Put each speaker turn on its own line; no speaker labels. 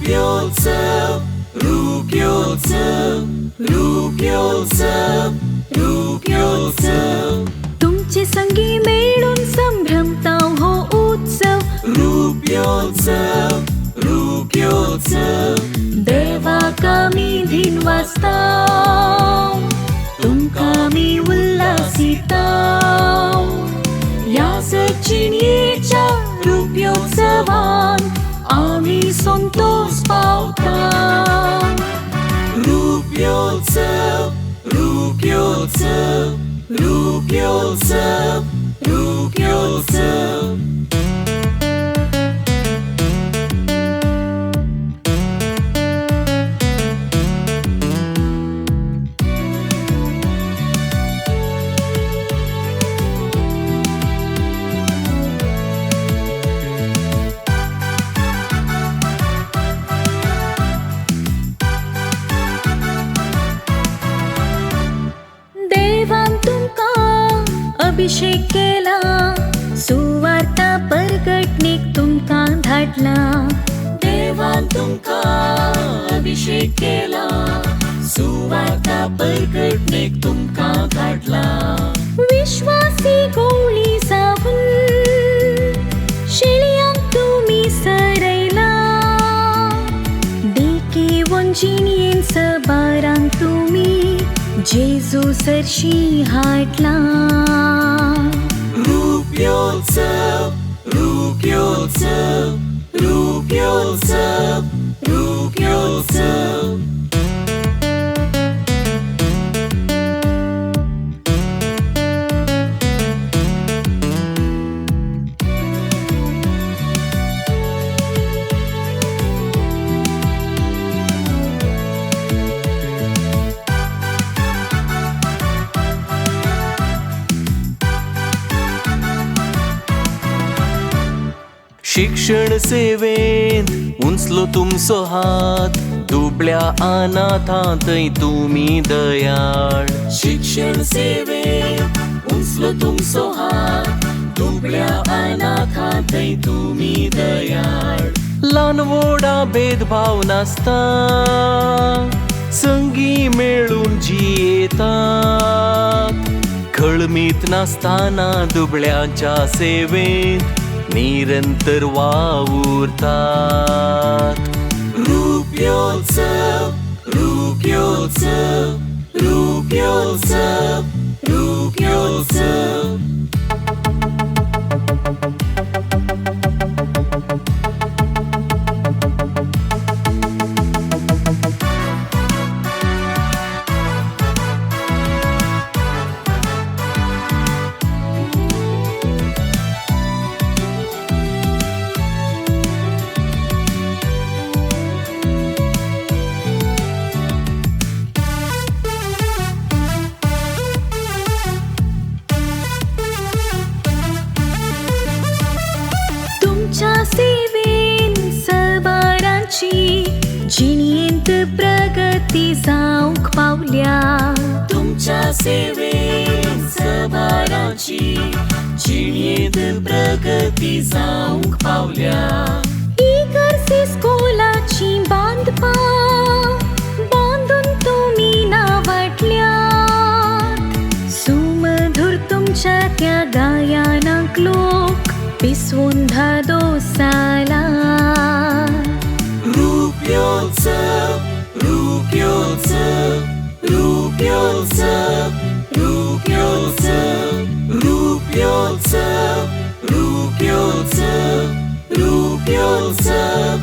Rupyotsav, Rupyotsav, Rupyotsav, Rupyotsav.
तुमचे संगी मिळून संभ्रमता हो उत्सव.
Rupyotsav, Rupyotsav.
देवा कामी दिन वाजता, तुमका मी उल्हासिता. या सचिनीच्या रुप्योत्सवान आम्ही संतोष पावता.
Rupyotsav, Rupyotsav, Rupyotsav, Rupyotsav.
अभिषेक केला, सुवार्ता परगटणेक तुमका धाडला.
देवान तुमका अभिषेक केला, सुवार्ता परगटणेक तुमका धाडला.
विश्वासी गोळी जाऊन शेळयांक तुम्ही सरयला. देकी वंचिनीयेन सबारांक तुम्ही जेजू सरशी हाडला.
Rupyotsav, Rupyotsav, Rupyotsav, Rupyotsav. शिक्षण सेवेन उंचलो तुमचो हात, दुबळ्या अनाथांतय तुम्ही दयाळ. शिक्षण सेवेन उंचलो तुमचो हात, दुबळ्या अनाथांतय तुम्ही दयाळ. ल्हान व्हडा भेदभाव नासता, संगी मेळून जियेतात. खळमीत नासतना दुबळ्यांच्या सेवेत निरंतर वावुरतात. Rupyotsav, Rupyotsav, Rupyotsav, Rupyotsav.
सेवेन सबारांची जिणेंत प्रगती जावंक पावल्या.
तुमच्या सेवेन सबारांची जिणेंत प्रगती जावंक पावल्या.
इगर्जे स्कूलाची बांदपा बांदून तुम्ही नावाटल्यात. सुमधुर तुमच्या त्या गायनाक लोक पिसवून धादोसाला.
Rupyotsav, Rupyotsav, Rupyotsav, Rupyotsav, Rupyotsav, Rupyotsav, Rupyotsav.